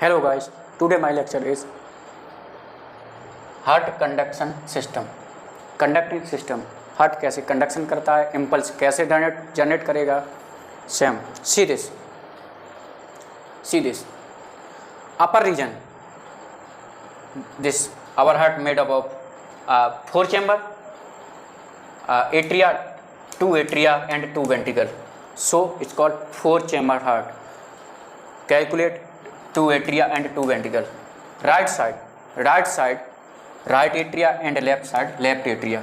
Hello guys, today my lecture is heart conduction system. Conducting system, heart कैसे conduction करता है, impulse कैसे generate करेगा। Same see this upper region, this our heart made up of 4 chamber, atria, 2 atria and 2 ventricle, so it's called 4 chamber heart. Calculate 2 atria and 2 ventricle. Right side right atria and left side left atria,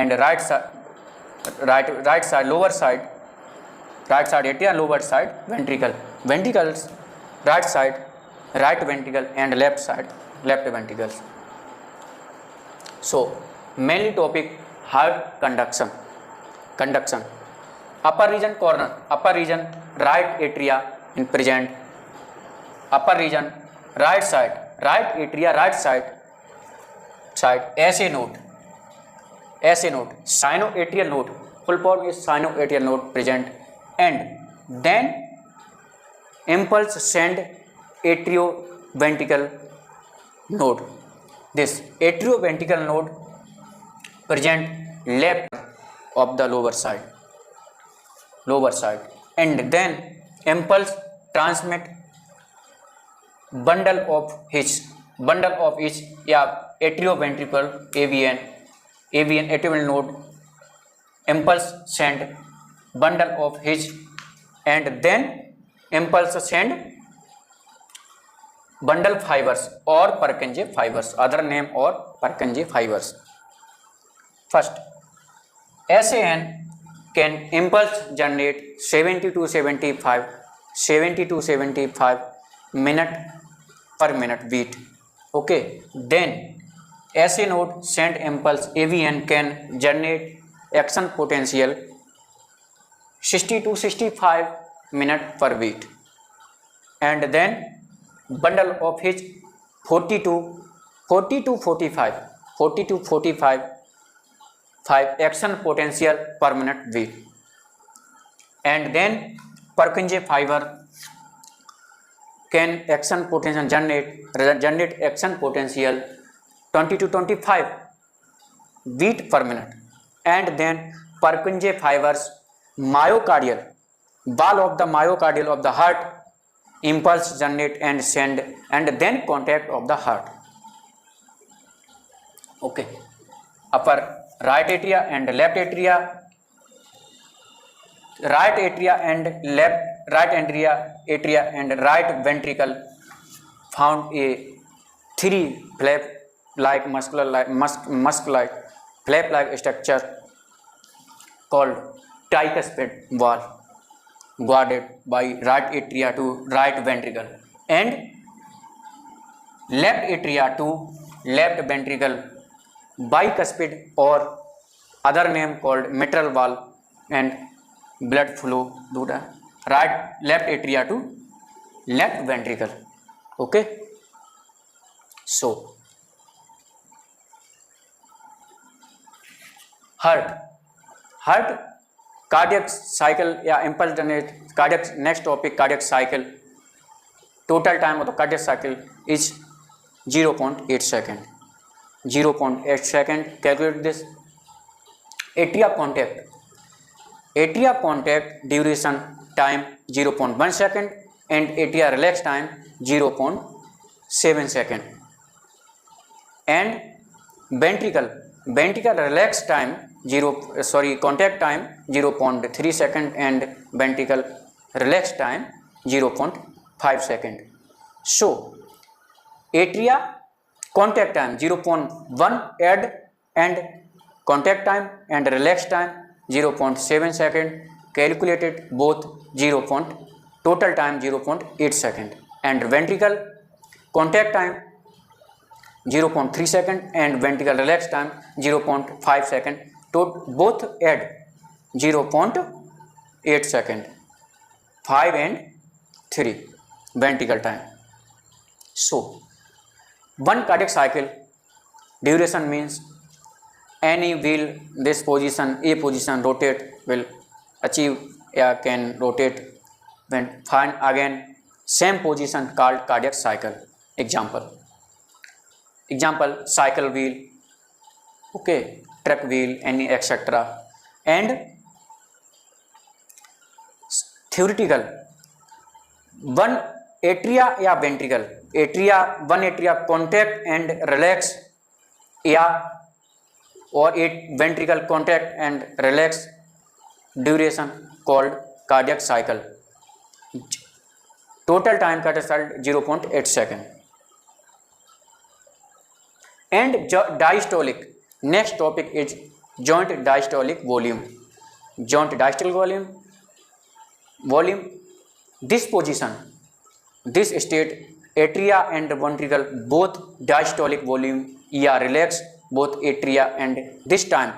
and right side lower side right side atria, lower side ventricle. Ventricles, right side right ventricle and left side left ventricles. So mainly topic heart conduction. Upper region corner, upper region right atria in present, upper region right side right atria right side SA node, sinoatrial node, full form is sinoatrial node present, and then impulse send atrioventricular node. This atrioventricular node present left of the lower side, and then impulse transmit bundle of each या atrioventricular AVN atrioventricular node, impulse send bundle of each, and then impulse send bundle fibers or Purkinje fibers, other name or Purkinje fibers. First, SAN can impulse generate 70 to 75 minute per minute beat. Okay, then SA node send impulse AVN can generate action potential 60 to 65 minute per beat, and then bundle of his 40 to 45 action potential per minute beat, and then Purkinje fiber can action potential generate action potential 20 to 25 beat per minute, and then Purkinje fibers myocardial wall of the myocardial of the heart impulse generate and send, and then contact of the heart. Okay, upper right atria and left atria, right atria and right ventricle found a 3 flap like muscular flap like structure called tricuspid wall guarded by right atria to right ventricle, and left atria to left ventricle bicuspid or other name called mitral wall, and blood flow to the left atria to left ventricle. Okay, so heart cardiac cycle या impulse generate cardiac, next topic cardiac cycle. Total time of the cardiac cycle is 0.8 second. Calculate this. Atria contact duration time 0.1 second and atria relax time 0.7 second, and ventricle relax time contact time 0.3 second and ventricle relax time 0.5 second. So atria contact time 0.1 add, and contact time and relax time 0.7 second, calculated both total time 0.8 second, and ventricle contact time 0.3 second and ventricle relax time 0.5 second, both add 0.8 second, 5 and 3 ventricle time. So one cardiac cycle duration means any wheel this position A position rotate will achieve can rotate when find again same position called cardiac cycle. Example cycle wheel, okay, truck wheel, any etc. And theoretical one atria या ventricle, one atria contract and relax या or ventricle contract and relax, duration called cardiac cycle. Total time cardiac cycle 0.8 second. And diastolic, next topic is joint diastolic volume. Joint diastolic volume, this position, this state, atria and ventricle both diastolic volume या relax both atria and this time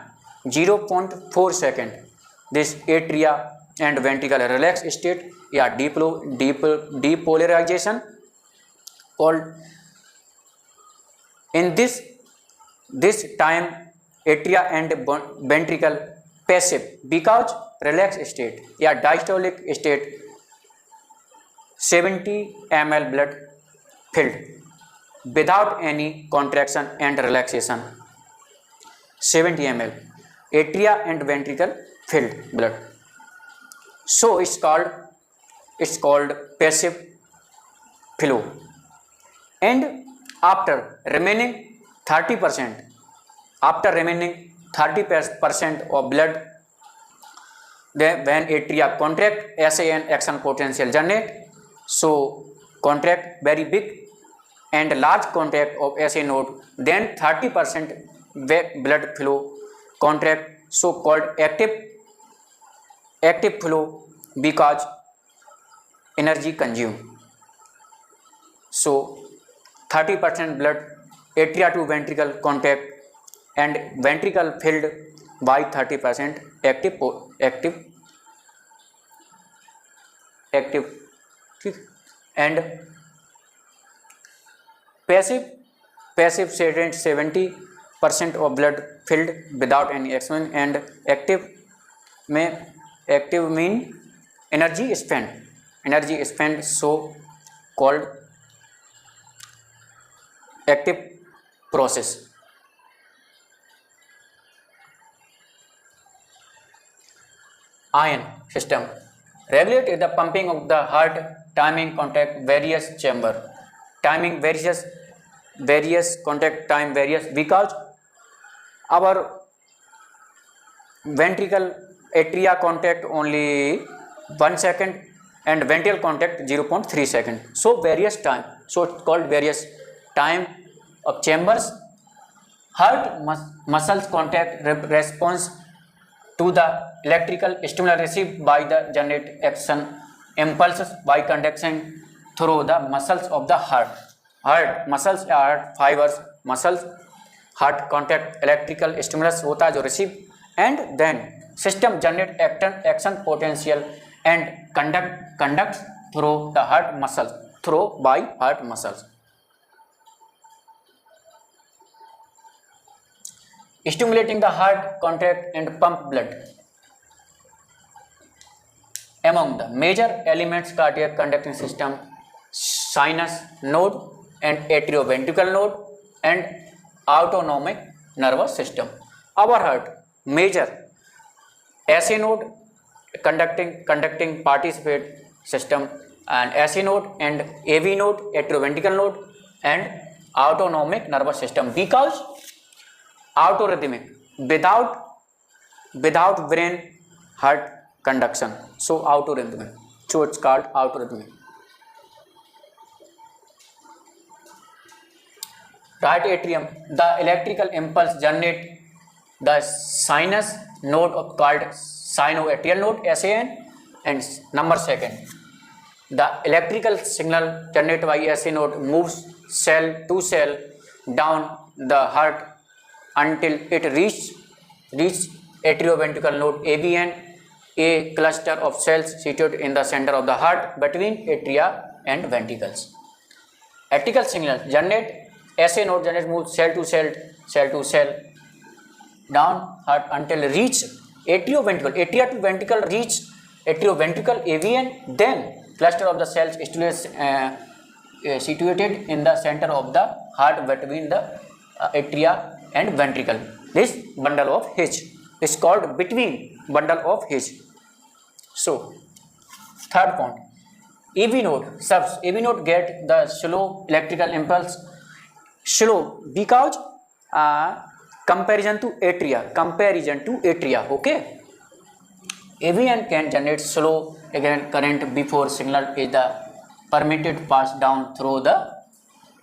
0.4 second. This atria and ventricle relax state या depolarization called. In this time atria and ventricle passive because relax state या diastolic state 70 ml blood filled without any contraction and relaxation. 70 ml atria and ventricle filled blood, so it's called passive flow. And after remaining 30% of blood, then when atria contract, SA and action potential generate, so contract very big and large contract of SA node, then 30% blood flow contract, so called active flow because energy consumed. So 30% blood atria to ventricle contact and ventricle filled by 30% active and passive 70% of blood filled without any action, and active mean energy spent, so called active process. Ion system regulate the pumping of the heart, timing contact various chamber, timing various contact time various because our ventricle atria contact only 1 second and ventricle contact 0.3 second, so various time, so it's called various time of chambers. Heart muscles contact response to the electrical stimuli received by the generate action impulses by conduction through the muscles of the heart. Heart muscles या heart fibers muscles heart contact electrical stimulus होता है जो receive, and then system generate action potential and conducts through the heart muscles, through by heart muscles. Stimulating the heart contract and pump blood. Among the major elements cardiac conducting system, sinus node and atrioventricular node and autonomic nervous system. Our heart major SA node conducting participate system, and SA node and AV node, atrioventricular node and autonomic nervous system because autorhythmic without brain heart conduction, so autorhythmic, so it's called autorhythmic. Right atrium, the electrical impulse generate the sinus node of called sinoatrial node SAN, and number second, the electrical signal generated by SA node moves cell to cell down the heart until it reach atrioventricular node AVN, a cluster of cells situated in the center of the heart between atria and ventricles. Electrical signal generate SA node generate move cell to cell down heart until reach atrioventricle, atria to ventricle reach atrioventricle AVN, then cluster of the cells situated in the center of the heart between the atria and ventricle. This bundle of H is called between bundle of H. So third point, AV node get the slow electrical impulse, slow because comparison to atria, okay. AVN can generate slow current before signal is the permitted pass down through the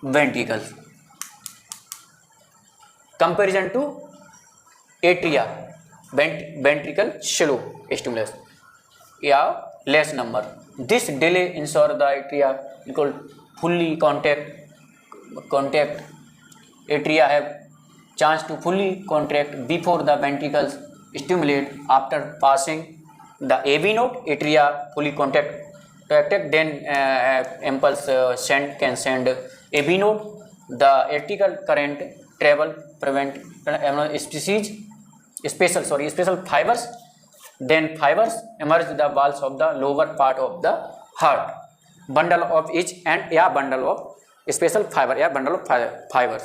ventricles. Comparison to atria, ventricle slow stimulus, yeah, less number. This delay ensure the atria equal fully contact. Atria have chance to fully contract before the ventricles stimulate. After passing the AV node, atria fully contracted, then impulse can send AV node. The electrical current travel prevent special fibers. Then fibers emerge the walls of the lower part of the heart. Bundle of each and bundle of special fiber, bundle of fibers.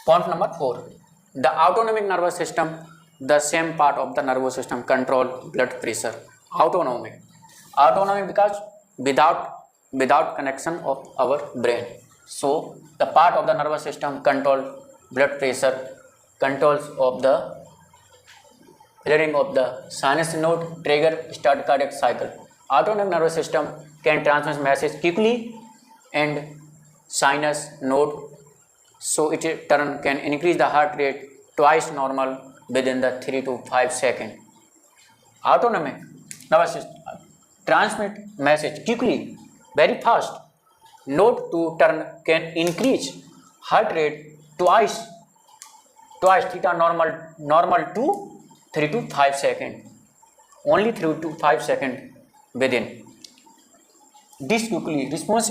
Point number 4, the autonomic nervous system, the same part of the nervous system control blood pressure. Autonomic because without connection of our brain. So the part of the nervous system control blood pressure, controls of the clearing of the sinus node, trigger start cardiac cycle. Autonomic nervous system can transmit message quickly and sinus node, so it turn can increase the heart rate twice normal within the 3 to 5 seconds. Autonomic nervous system transmit message quickly, very fast. Node to turn can increase heart rate twice theta normal to 3 to 5 seconds, only 3 to 5 seconds within. This quickly response